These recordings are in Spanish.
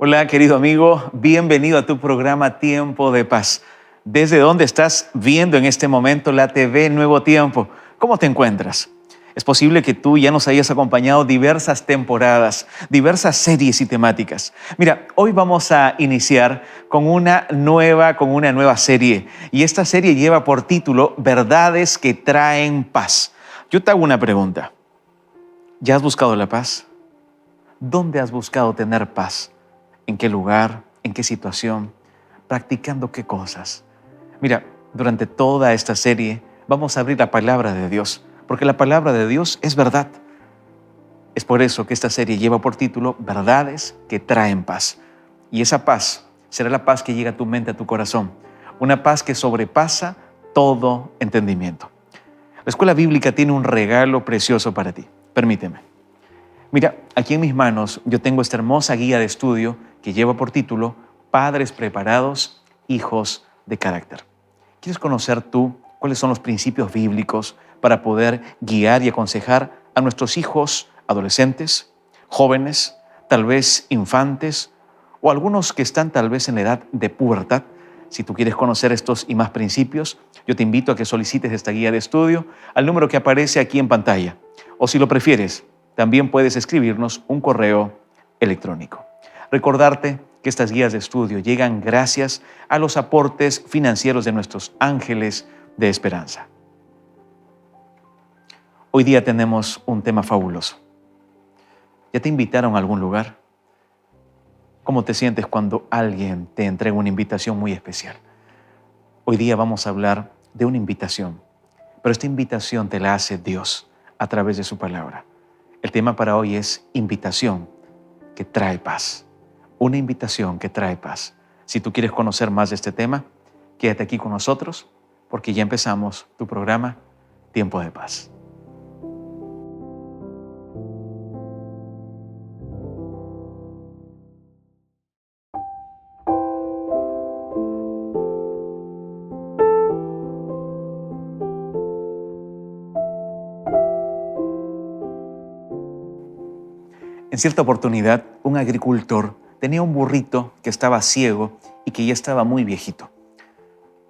Hola, querido amigo, bienvenido a tu programa Tiempo de Paz. ¿Desde dónde estás viendo en este momento la TV Nuevo Tiempo? ¿Cómo te encuentras? Es posible que tú ya nos hayas acompañado diversas temporadas, diversas series y temáticas. Mira, hoy vamos a iniciar con una nueva serie. Y esta serie lleva por título Verdades que traen paz. Yo te hago una pregunta. ¿Ya has buscado la paz? ¿Dónde has buscado tener paz? ¿En qué lugar? ¿En qué situación? ¿Practicando qué cosas? Mira, durante toda esta serie vamos a abrir la palabra de Dios, porque la palabra de Dios es verdad. Es por eso que esta serie lleva por título Verdades que traen paz. Y esa paz será la paz que llega a tu mente, a tu corazón. Una paz que sobrepasa todo entendimiento. La escuela bíblica tiene un regalo precioso para ti. Permíteme. Mira, aquí en mis manos yo tengo esta hermosa guía de estudio que lleva por título Padres preparados, hijos de carácter. ¿Quieres conocer tú cuáles son los principios bíblicos para poder guiar y aconsejar a nuestros hijos adolescentes, jóvenes, tal vez infantes o algunos que están tal vez en la edad de pubertad? Si tú quieres conocer estos y más principios, yo te invito a que solicites esta guía de estudio al número que aparece aquí en pantalla. O si lo prefieres, también puedes escribirnos un correo electrónico. Recordarte que estas guías de estudio llegan gracias a los aportes financieros de nuestros ángeles de esperanza. Hoy día tenemos un tema fabuloso. ¿Ya te invitaron a algún lugar? ¿Cómo te sientes cuando alguien te entrega una invitación muy especial? Hoy día vamos a hablar de una invitación, pero esta invitación te la hace Dios a través de su palabra. El tema para hoy es invitación que trae paz. Una invitación que trae paz. Si tú quieres conocer más de este tema, quédate aquí con nosotros porque ya empezamos tu programa Tiempo de Paz. En cierta oportunidad, un agricultor tenía un burrito que estaba ciego y que ya estaba muy viejito.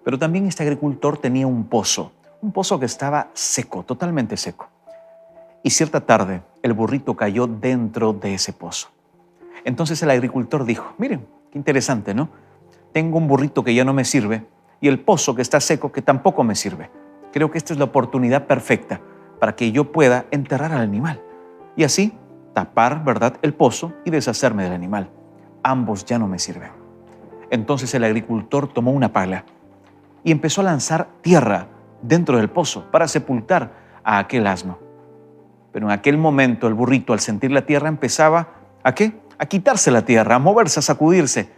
Pero también este agricultor tenía un pozo que estaba seco, totalmente seco. Y cierta tarde, el burrito cayó dentro de ese pozo. Entonces el agricultor dijo, miren, qué interesante, ¿no? Tengo un burrito que ya no me sirve y el pozo que está seco que tampoco me sirve. Creo que esta es la oportunidad perfecta para que yo pueda enterrar al animal y así tapar, ¿verdad?, el pozo y deshacerme del animal. Ambos ya no me sirven. Entonces el agricultor tomó una pala y empezó a lanzar tierra dentro del pozo para sepultar a aquel asno. Pero en aquel momento el burrito, al sentir la tierra, empezaba ¿a qué? A quitarse la tierra, a moverse, a sacudirse.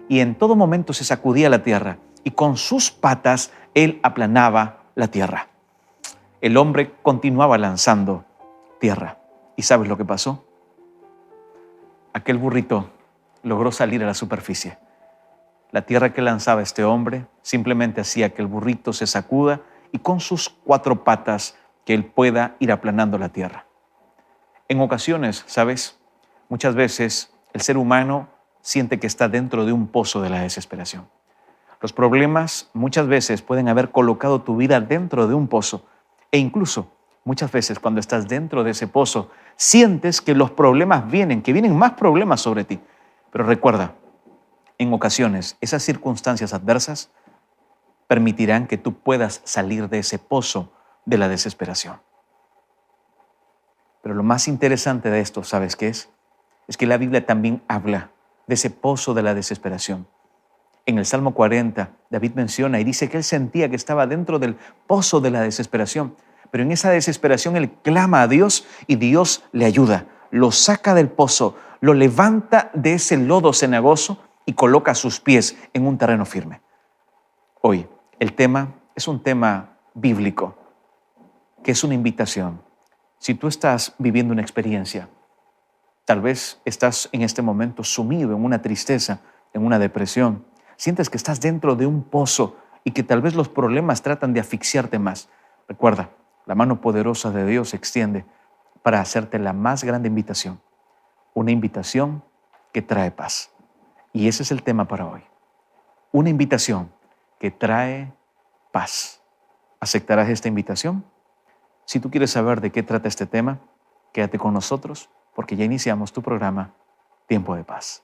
Y en todo momento se sacudía la tierra y con sus patas él aplanaba la tierra. El hombre continuaba lanzando tierra. ¿Y sabes lo que pasó? Aquel burrito logró salir a la superficie. La tierra que lanzaba este hombre simplemente hacía que el burrito se sacuda y con sus 4 patas que él pueda ir aplanando la tierra. En ocasiones, ¿sabes? Muchas veces el ser humano siente que está dentro de un pozo de la desesperación. Los problemas muchas veces pueden haber colocado tu vida dentro de un pozo e incluso muchas veces cuando estás dentro de ese pozo sientes que los problemas vienen, que vienen más problemas sobre ti. Pero recuerda, en ocasiones esas circunstancias adversas permitirán que tú puedas salir de ese pozo de la desesperación. Pero lo más interesante de esto, ¿sabes qué es? Es que la Biblia también habla de ese pozo de la desesperación. En el Salmo 40, David menciona y dice que él sentía que estaba dentro del pozo de la desesperación. Pero en esa desesperación él clama a Dios y Dios le ayuda. Lo saca del pozo, lo levanta de ese lodo cenagoso y coloca sus pies en un terreno firme. Hoy, el tema es un tema bíblico, que es una invitación. Si tú estás viviendo una experiencia, tal vez estás en este momento sumido en una tristeza, en una depresión, sientes que estás dentro de un pozo y que tal vez los problemas tratan de asfixiarte más. Recuerda, la mano poderosa de Dios se extiende para hacerte la más grande invitación, una invitación que trae paz. Y ese es el tema para hoy. Una invitación que trae paz. ¿Aceptarás esta invitación? Si tú quieres saber de qué trata este tema, quédate con nosotros porque ya iniciamos tu programa Tiempo de Paz.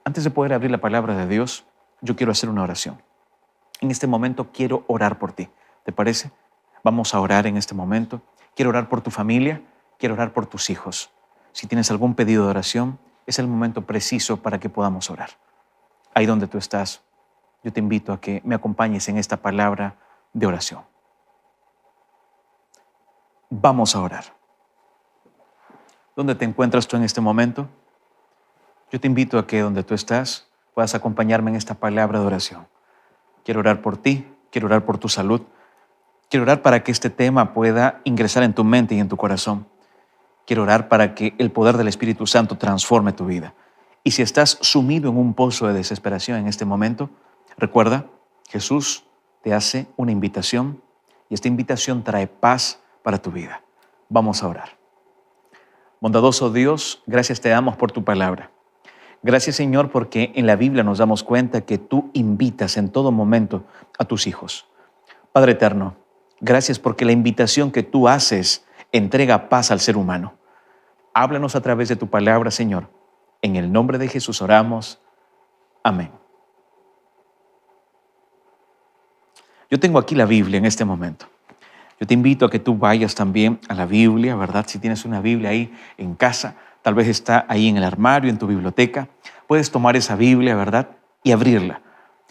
Antes de poder abrir la palabra de Dios, yo quiero hacer una oración. En este momento quiero orar por ti. ¿Te parece? Vamos a orar en este momento. Quiero orar por tu familia, quiero orar por tus hijos. Si tienes algún pedido de oración, es el momento preciso para que podamos orar. Ahí donde tú estás, yo te invito a que me acompañes en esta palabra de oración. Vamos a orar. ¿Dónde te encuentras tú en este momento? Yo te invito a que donde tú estás puedas acompañarme en esta palabra de oración. Quiero orar por ti, quiero orar por tu salud, quiero orar para que este tema pueda ingresar en tu mente y en tu corazón. Quiero orar para que el poder del Espíritu Santo transforme tu vida. Y si estás sumido en un pozo de desesperación en este momento, recuerda, Jesús te hace una invitación y esta invitación trae paz para tu vida. Vamos a orar. Bondadoso Dios, gracias te damos por tu palabra. Gracias, Señor, porque en la Biblia nos damos cuenta que tú invitas en todo momento a tus hijos. Padre eterno, gracias porque la invitación que tú haces entrega paz al ser humano. Háblanos a través de tu palabra, Señor. En el nombre de Jesús oramos. Amén. Yo tengo aquí la Biblia en este momento. Yo te invito a que tú vayas también a la Biblia, ¿verdad? Si tienes una Biblia ahí en casa, tal vez está ahí en el armario, en tu biblioteca. Puedes tomar esa Biblia, ¿verdad? Y abrirla.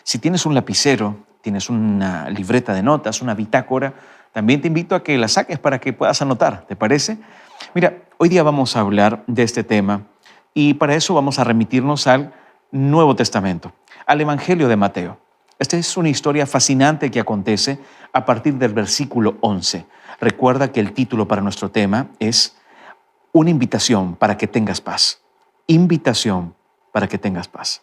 Si tienes un lapicero, tienes una libreta de notas, una bitácora, también te invito a que la saques para que puedas anotar, ¿te parece? Mira, hoy día vamos a hablar de este tema y para eso vamos a remitirnos al Nuevo Testamento, al Evangelio de Mateo. Esta es una historia fascinante que acontece a partir del versículo 11. Recuerda que el título para nuestro tema es Una invitación para que tengas paz. Invitación para que tengas paz.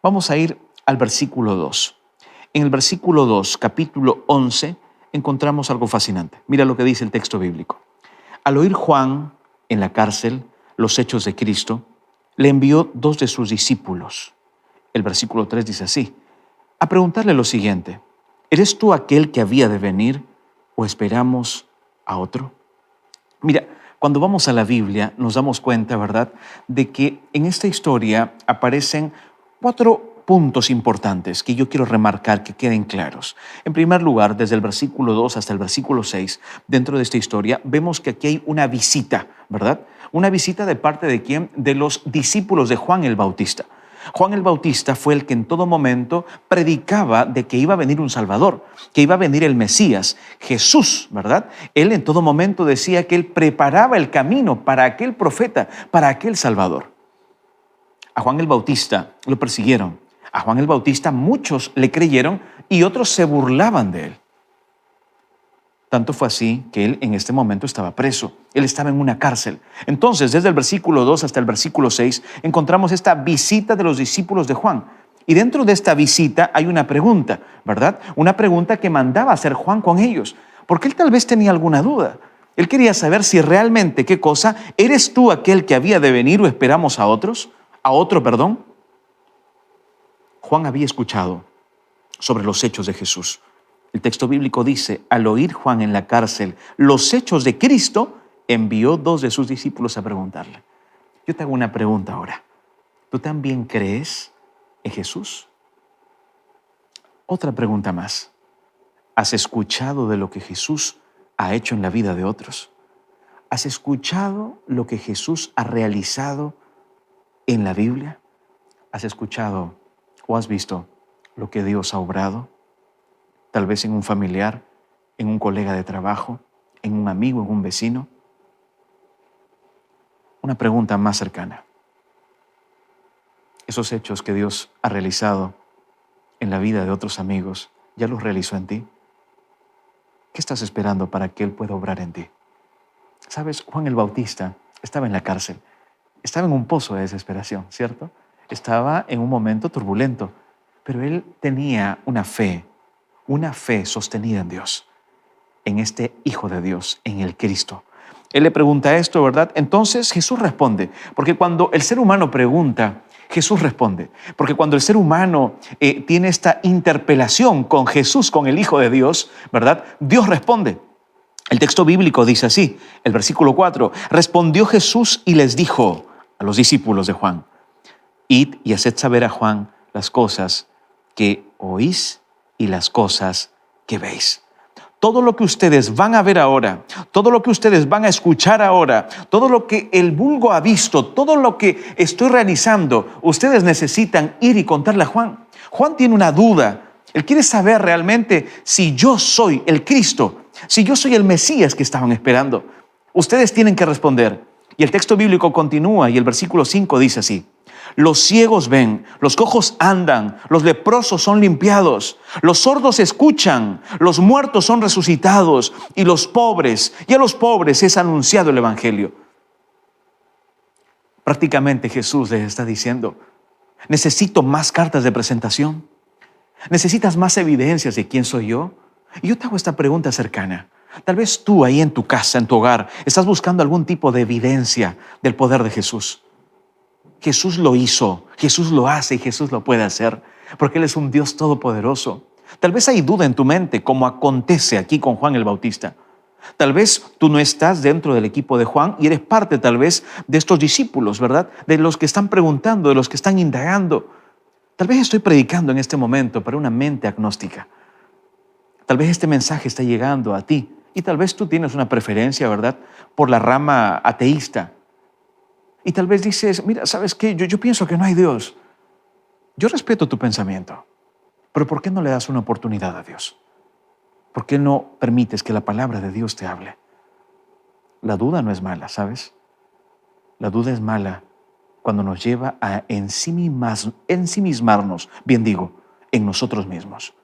Vamos a ir al versículo 2. En el versículo 2, capítulo 11, encontramos algo fascinante. Mira lo que dice el texto bíblico. Al oír Juan en la cárcel los hechos de Cristo, le envió 2 de sus discípulos. El versículo 3 dice así, a preguntarle lo siguiente, ¿eres tú aquel que había de venir o esperamos a otro? Mira, cuando vamos a la Biblia nos damos cuenta, ¿verdad?, de que en esta historia aparecen 4 puntos importantes que yo quiero remarcar que queden claros. En primer lugar, desde el versículo 2 hasta el versículo 6, dentro de esta historia, vemos que aquí hay una visita, ¿verdad? Una visita de parte de ¿quién? De los discípulos de Juan el Bautista. Juan el Bautista fue el que en todo momento predicaba de que iba a venir un Salvador, que iba a venir el Mesías, Jesús, ¿verdad? Él en todo momento decía que él preparaba el camino para aquel profeta, para aquel Salvador. A Juan el Bautista lo persiguieron. A Juan el Bautista muchos le creyeron y otros se burlaban de él. Tanto fue así que él en este momento estaba preso. Él estaba en una cárcel. Entonces, desde el versículo 2 hasta el versículo 6, encontramos esta visita de los discípulos de Juan. Y dentro de esta visita hay una pregunta, ¿verdad? Una pregunta que mandaba hacer Juan con ellos, porque él tal vez tenía alguna duda. Él quería saber si realmente, ¿qué cosa? ¿Eres tú aquel que había de venir o esperamos a otros? ¿A otro, perdón? Juan había escuchado sobre los hechos de Jesús. El texto bíblico dice, al oír Juan en la cárcel los hechos de Cristo, envió 2 de sus discípulos a preguntarle. Yo te hago una pregunta ahora. ¿Tú también crees en Jesús? Otra pregunta más. ¿Has escuchado de lo que Jesús ha hecho en la vida de otros? ¿Has escuchado lo que Jesús ha realizado en la Biblia? ¿Has escuchado o has visto lo que Dios ha obrado? Tal vez en un familiar, en un colega de trabajo, en un amigo, en un vecino. Una pregunta más cercana. Esos hechos que Dios ha realizado en la vida de otros amigos, ¿ya los realizó en ti? ¿Qué estás esperando para que Él pueda obrar en ti? ¿Sabes? Juan el Bautista estaba en la cárcel. Estaba en un pozo de desesperación, ¿cierto? Estaba en un momento turbulento, pero él tenía una fe sostenida en Dios, en este Hijo de Dios, en el Cristo. Él le pregunta esto, ¿verdad? Entonces Jesús responde, porque cuando el ser humano pregunta, Jesús responde. Porque cuando el ser humano tiene esta interpelación con Jesús, con el Hijo de Dios, ¿verdad? Dios responde. El texto bíblico dice así, el versículo 4, respondió Jesús y les dijo a los discípulos de Juan, id y haced saber a Juan las cosas que oís y las cosas que veis. Todo lo que ustedes van a ver ahora, todo lo que ustedes van a escuchar ahora, todo lo que el vulgo ha visto, todo lo que estoy realizando, ustedes necesitan ir y contarle a Juan. Juan tiene una duda. Él quiere saber realmente si yo soy el Cristo, si yo soy el Mesías que estaban esperando. Ustedes tienen que responder. Y el texto bíblico continúa y el versículo 5 dice así. Los ciegos ven, los cojos andan, los leprosos son limpiados, los sordos escuchan, los muertos son resucitados y a los pobres es anunciado el Evangelio. Prácticamente Jesús les está diciendo, necesito más cartas de presentación, necesitas más evidencias de quién soy yo. Y yo te hago esta pregunta cercana. Tal vez tú ahí en tu casa, en tu hogar, estás buscando algún tipo de evidencia del poder de Jesús. Jesús lo hizo, Jesús lo hace y Jesús lo puede hacer, porque Él es un Dios todopoderoso. Tal vez hay duda en tu mente, como acontece aquí con Juan el Bautista. Tal vez tú no estás dentro del equipo de Juan y eres parte tal vez de estos discípulos, ¿verdad? De los que están preguntando, de los que están indagando. Tal vez estoy predicando en este momento para una mente agnóstica. Tal vez este mensaje está llegando a ti y tal vez tú tienes una preferencia, ¿verdad?, por la rama ateísta. Y tal vez dices, mira, ¿sabes qué? Yo pienso que no hay Dios. Yo respeto tu pensamiento, pero ¿por qué no le das una oportunidad a Dios? ¿Por qué no permites que la palabra de Dios te hable? La duda no es mala, ¿sabes? La duda es mala cuando nos lleva a ensimismarnos, bien digo, en nosotros mismos.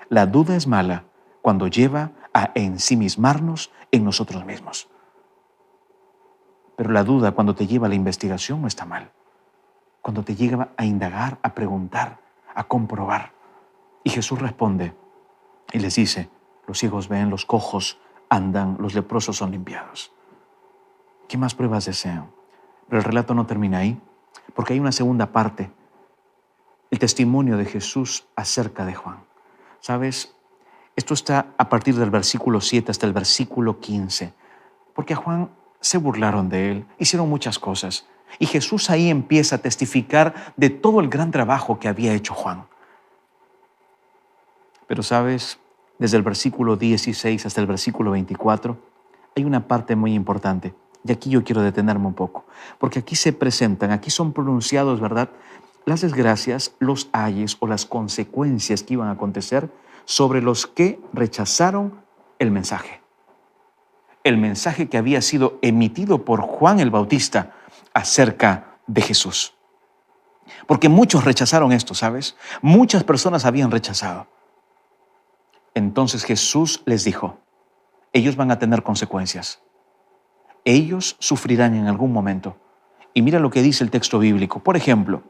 La duda es mala cuando lleva a ensimismarnos en nosotros mismos. Pero la duda, cuando te lleva a la investigación, no está mal. Cuando te lleva a indagar, a preguntar, a comprobar. Y Jesús responde y les dice, los ciegos ven, los cojos andan, los leprosos son limpiados. ¿Qué más pruebas desean? Pero el relato no termina ahí, porque hay una segunda parte. El testimonio de Jesús acerca de Juan. ¿Sabes? Esto está a partir del versículo 7 hasta el versículo 15. Porque a Juan se burlaron de él, hicieron muchas cosas. Y Jesús ahí empieza a testificar de todo el gran trabajo que había hecho Juan. Pero sabes, desde el versículo 16 hasta el versículo 24, hay una parte muy importante. Y aquí yo quiero detenerme un poco, porque aquí se presentan, aquí son pronunciados, ¿verdad?, las desgracias, los ayes o las consecuencias que iban a acontecer sobre los que rechazaron el mensaje. El mensaje que había sido emitido por Juan el Bautista acerca de Jesús. Porque muchos rechazaron esto, ¿sabes? Muchas personas habían rechazado. Entonces Jesús les dijo, ellos van a tener consecuencias. Ellos sufrirán en algún momento. Y mira lo que dice el texto bíblico. Por ejemplo,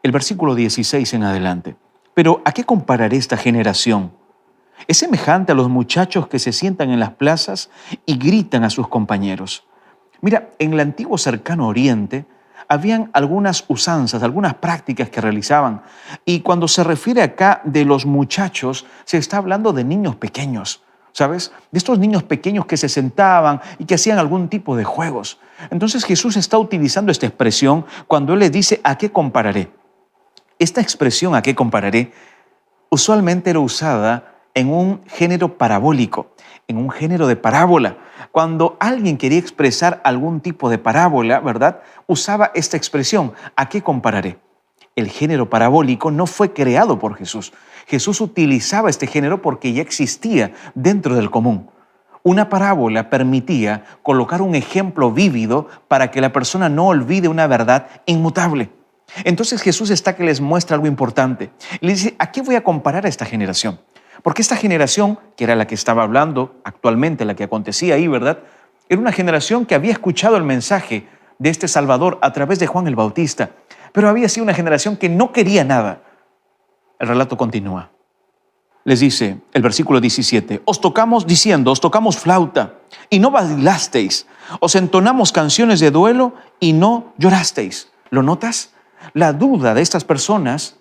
el versículo 16 en adelante. Pero ¿a qué compararé esta generación? Es semejante a los muchachos que se sientan en las plazas y gritan a sus compañeros. Mira, en el antiguo cercano oriente habían algunas usanzas, algunas prácticas que realizaban. Y cuando se refiere acá de los muchachos, se está hablando de niños pequeños, ¿sabes? De estos niños pequeños que se sentaban y que hacían algún tipo de juegos. Entonces Jesús está utilizando esta expresión cuando Él le dice, ¿a qué compararé? Esta expresión, ¿a qué compararé?, usualmente era usada en un género parabólico, en un género de parábola. Cuando alguien quería expresar algún tipo de parábola, ¿verdad?, usaba esta expresión, ¿a qué compararé? El género parabólico no fue creado por Jesús. Jesús utilizaba este género porque ya existía dentro del común. Una parábola permitía colocar un ejemplo vívido para que la persona no olvide una verdad inmutable. Entonces Jesús está que les muestra algo importante. Le dice, ¿a qué voy a comparar a esta generación? Porque esta generación, que era la que estaba hablando actualmente, la que acontecía ahí, ¿verdad?, era una generación que había escuchado el mensaje de este Salvador a través de Juan el Bautista, pero había sido una generación que no quería nada. El relato continúa. Les dice el versículo 17, os tocamos flauta y no vacilasteis. Os entonamos canciones de duelo y no llorasteis. ¿Lo notas? La duda de estas personas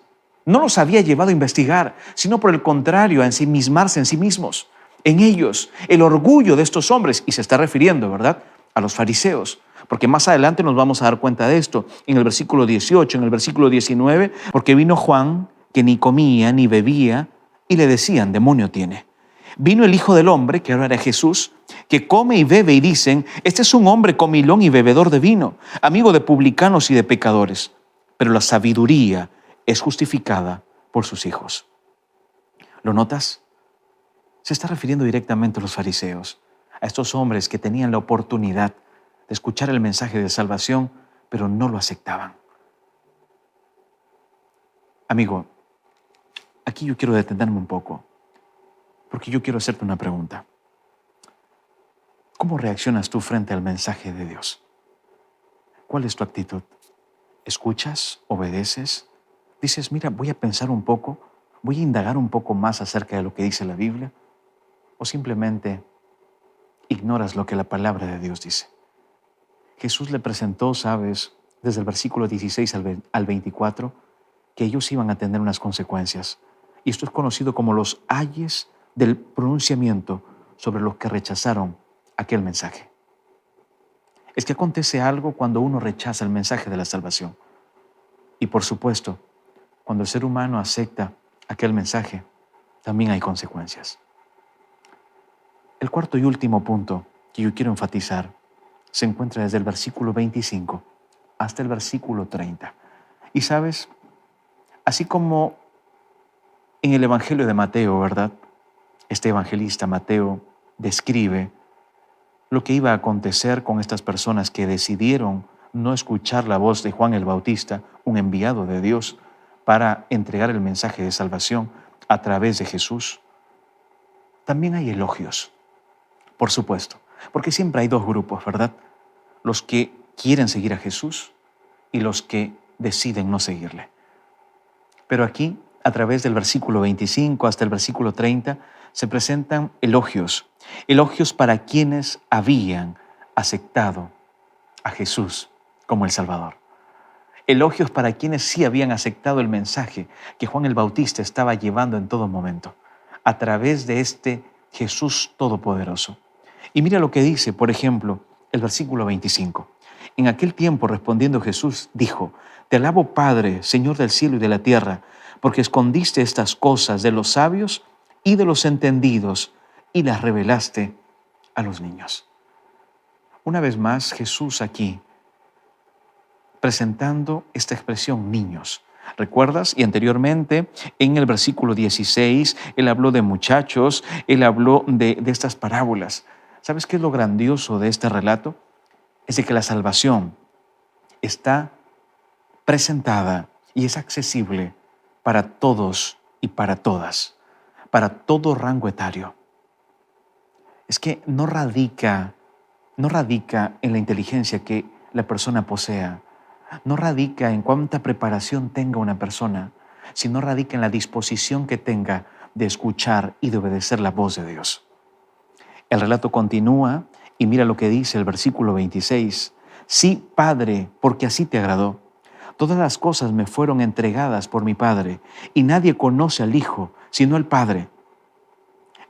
no los había llevado a investigar, sino por el contrario, a ensimismarse en sí mismos, en ellos, el orgullo de estos hombres, y se está refiriendo, ¿verdad?, a los fariseos, porque más adelante nos vamos a dar cuenta de esto, en el versículo 18, en el versículo 19, porque vino Juan, que ni comía ni bebía, y le decían, demonio tiene. Vino el Hijo del Hombre, que ahora era Jesús, que come y bebe, y dicen, este es un hombre comilón y bebedor de vino, amigo de publicanos y de pecadores, pero la sabiduría es justificada por sus hijos. ¿Lo notas? Se está refiriendo directamente a los fariseos, a estos hombres que tenían la oportunidad de escuchar el mensaje de salvación, pero no lo aceptaban. Amigo, aquí yo quiero detenerme un poco, porque yo quiero hacerte una pregunta. ¿Cómo reaccionas tú frente al mensaje de Dios? ¿Cuál es tu actitud? ¿Escuchas? ¿Obedeces? Dices, mira, voy a pensar un poco, voy a indagar un poco más acerca de lo que dice la Biblia, o simplemente ignoras lo que la palabra de Dios dice. Jesús le presentó, sabes, desde el versículo 16 al 24, que ellos iban a tener unas consecuencias. Y esto es conocido como los ayes del pronunciamiento sobre los que rechazaron aquel mensaje. Es que acontece algo cuando uno rechaza el mensaje de la salvación. Y por supuesto, cuando el ser humano acepta aquel mensaje, también hay consecuencias. El cuarto y último punto que yo quiero enfatizar se encuentra desde el versículo 25 hasta el versículo 30. Y sabes, así como en el Evangelio de Mateo, ¿verdad? Este evangelista Mateo describe lo que iba a acontecer con estas personas que decidieron no escuchar la voz de Juan el Bautista, un enviado de Dios, para entregar el mensaje de salvación a través de Jesús. También hay elogios, por supuesto, porque siempre hay dos grupos, ¿verdad? Los que quieren seguir a Jesús y los que deciden no seguirle. Pero aquí, a través del versículo 25 hasta el versículo 30, se presentan elogios, elogios para quienes habían aceptado a Jesús como el Salvador. Elogios para quienes sí habían aceptado el mensaje que Juan el Bautista estaba llevando en todo momento, a través de este Jesús Todopoderoso. Y mira lo que dice, por ejemplo, el versículo 25. En aquel tiempo, respondiendo Jesús, dijo, te alabo, Padre, Señor del cielo y de la tierra, porque escondiste estas cosas de los sabios y de los entendidos y las revelaste a los niños. Una vez más, Jesús aquí presentando esta expresión niños. ¿Recuerdas? Y anteriormente, en el versículo 16, Él habló de muchachos, Él habló de estas parábolas. ¿Sabes qué es lo grandioso de este relato? Es de que la salvación está presentada y es accesible para todos y para todas, para todo rango etario. Es que no radica en la inteligencia que la persona posea, no radica en cuánta preparación tenga una persona, sino radica en la disposición que tenga de escuchar y de obedecer la voz de Dios. El relato continúa y mira lo que dice el versículo 26. Sí, Padre, porque así te agradó. Todas las cosas me fueron entregadas por mi Padre, y nadie conoce al Hijo sino el Padre.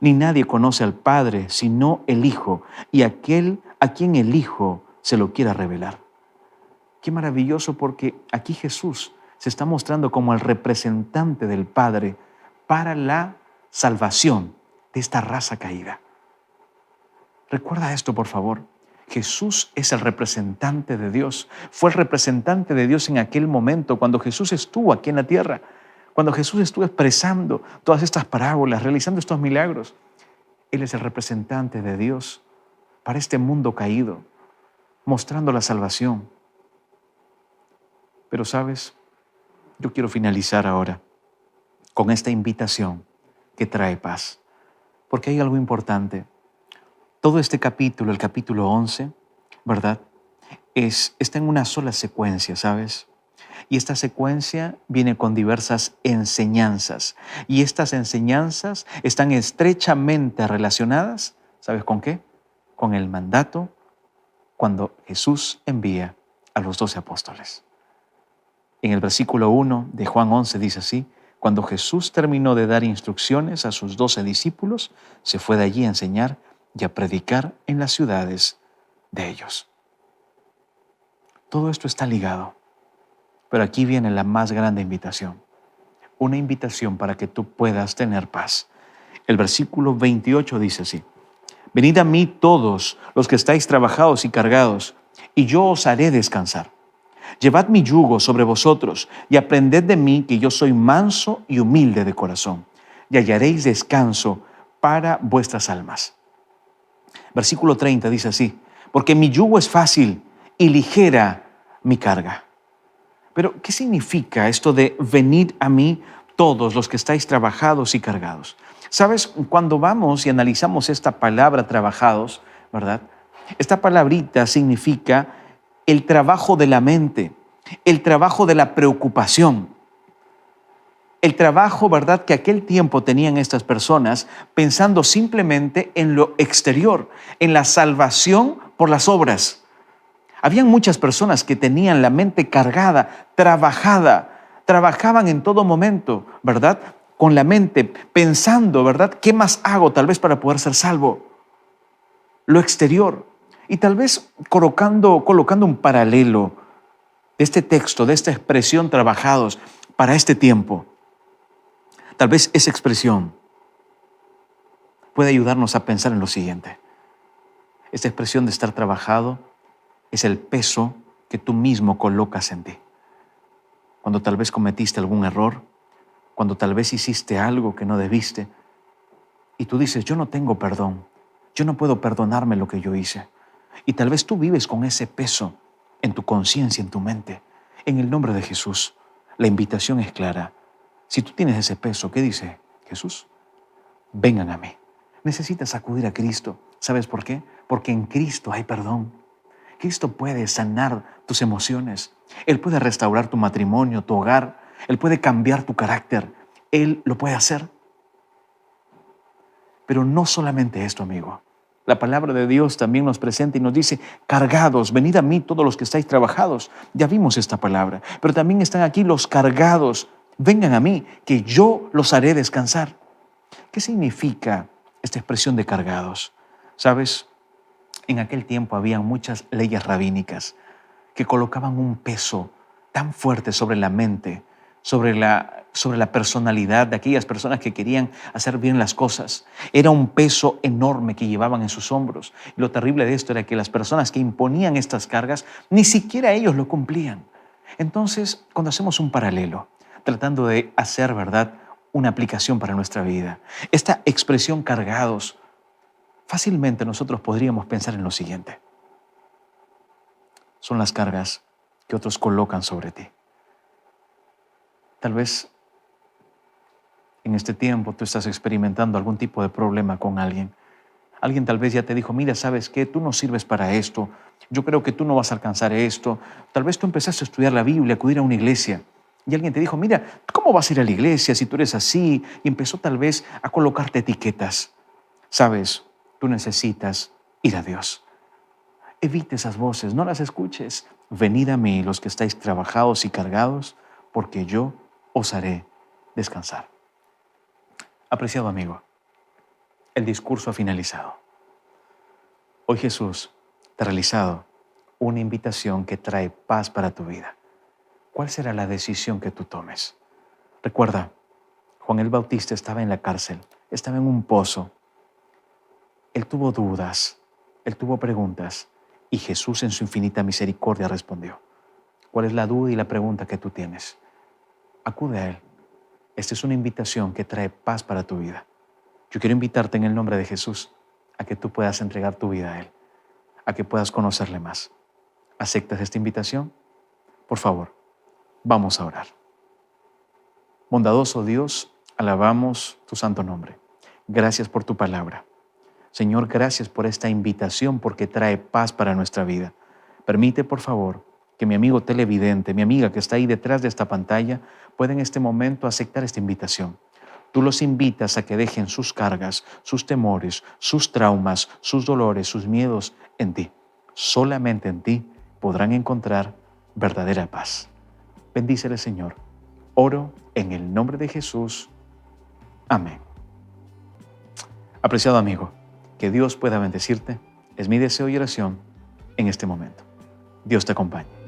Ni nadie conoce al Padre sino el Hijo, y aquel a quien el Hijo se lo quiera revelar. Qué maravilloso, porque aquí Jesús se está mostrando como el representante del Padre para la salvación de esta raza caída. Recuerda esto, por favor. Jesús es el representante de Dios. Fue el representante de Dios en aquel momento, cuando Jesús estuvo aquí en la tierra, cuando Jesús estuvo expresando todas estas parábolas, realizando estos milagros. Él es el representante de Dios para este mundo caído, mostrando la salvación. Pero, ¿sabes? Yo quiero finalizar ahora con esta invitación que trae paz, porque hay algo importante. Todo este capítulo, el capítulo 11, ¿verdad? Está en una sola secuencia, ¿sabes? Y esta secuencia viene con diversas enseñanzas. Y estas enseñanzas están estrechamente relacionadas, ¿sabes con qué? con el mandato cuando Jesús envía a los 12 apóstoles. En el versículo 1 de Juan 11 dice así: cuando Jesús terminó de dar instrucciones a sus 12 discípulos, se fue de allí a enseñar y a predicar en las ciudades de ellos. Todo esto está ligado, pero aquí viene la más grande invitación. Una invitación para que tú puedas tener paz. El versículo 28 dice así: venid a mí todos los que estáis trabajados y cargados, y yo os haré descansar. Llevad mi yugo sobre vosotros y aprended de mí, que yo soy manso y humilde de corazón, y hallaréis descanso para vuestras almas. Versículo 30 dice así: porque mi yugo es fácil y ligera mi carga. Pero, ¿qué significa esto de venid a mí todos los que estáis trabajados y cargados? ¿Sabes? Cuando vamos y analizamos esta palabra trabajados, ¿verdad? Esta palabrita significa el trabajo de la mente, el trabajo de la preocupación, el trabajo, ¿verdad?, que aquel tiempo tenían estas personas pensando simplemente en lo exterior, en la salvación por las obras. Habían muchas personas que tenían la mente cargada, trabajaban en todo momento, ¿verdad?, con la mente pensando, ¿verdad?, ¿qué más hago tal vez para poder ser salvo? Lo exterior. Y tal vez colocando un paralelo de este texto, de esta expresión trabajados para este tiempo, tal vez esa expresión puede ayudarnos a pensar en lo siguiente. Esta expresión de estar trabajado es el peso que tú mismo colocas en ti. Cuando tal vez cometiste algún error, cuando tal vez hiciste algo que no debiste, y tú dices: yo no tengo perdón, yo no puedo perdonarme lo que yo hice. Y tal vez tú vives con ese peso en tu conciencia, en tu mente. En el nombre de Jesús, la invitación es clara. Si tú tienes ese peso, ¿qué dice Jesús? Vengan a mí. Necesitas acudir a Cristo. ¿Sabes por qué? Porque en Cristo hay perdón. Cristo puede sanar tus emociones. Él puede restaurar tu matrimonio, tu hogar. Él puede cambiar tu carácter. Él lo puede hacer. Pero no solamente esto, amigo. La palabra de Dios también nos presenta y nos dice: cargados, venid a mí todos los que estáis trabajados. Ya vimos esta palabra. Pero también están aquí los cargados. Vengan a mí, que yo los haré descansar. ¿Qué significa esta expresión de cargados? ¿Sabes? En aquel tiempo había muchas leyes rabínicas que colocaban un peso tan fuerte sobre la mente, sobre la personalidad de aquellas personas que querían hacer bien las cosas. Era un peso enorme que llevaban en sus hombros. Y lo terrible de esto era que las personas que imponían estas cargas, ni siquiera ellos lo cumplían. Entonces, cuando hacemos un paralelo, tratando de hacer, ¿verdad?, una aplicación para nuestra vida, esta expresión cargados, fácilmente nosotros podríamos pensar en lo siguiente: son las cargas que otros colocan sobre ti. Tal vez en este tiempo tú estás experimentando algún tipo de problema con alguien. Alguien tal vez ya te dijo: mira, ¿sabes qué? Tú no sirves para esto. Yo creo que tú no vas a alcanzar esto. Tal vez tú empezaste a estudiar la Biblia, a acudir a una iglesia. Y alguien te dijo: mira, ¿cómo vas a ir a la iglesia si tú eres así? Y empezó tal vez a colocarte etiquetas. ¿Sabes? Tú necesitas ir a Dios. Evite esas voces, no las escuches. Venid a mí los que estáis trabajados y cargados, porque yo os haré descansar. Apreciado amigo, el discurso ha finalizado. Hoy Jesús te ha realizado una invitación que trae paz para tu vida. ¿Cuál será la decisión que tú tomes? Recuerda, Juan el Bautista estaba en la cárcel, estaba en un pozo. Él tuvo dudas, él tuvo preguntas, y Jesús en su infinita misericordia respondió. ¿Cuál es la duda y la pregunta que tú tienes? Acude a Él. Esta es una invitación que trae paz para tu vida. Yo quiero invitarte en el nombre de Jesús a que tú puedas entregar tu vida a Él, a que puedas conocerle más. ¿Aceptas esta invitación? Por favor, vamos a orar. Bondadoso Dios, alabamos tu santo nombre. Gracias por tu palabra. Señor, gracias por esta invitación porque trae paz para nuestra vida. Permite, por favor, que mi amigo televidente, mi amiga que está ahí detrás de esta pantalla, pueda en este momento aceptar esta invitación. Tú los invitas a que dejen sus cargas, sus temores, sus traumas, sus dolores, sus miedos en ti. Solamente en ti podrán encontrar verdadera paz. Bendícele, Señor. Oro en el nombre de Jesús. Amén. Apreciado amigo, que Dios pueda bendecirte. Es mi deseo y oración en este momento. Dios te acompañe.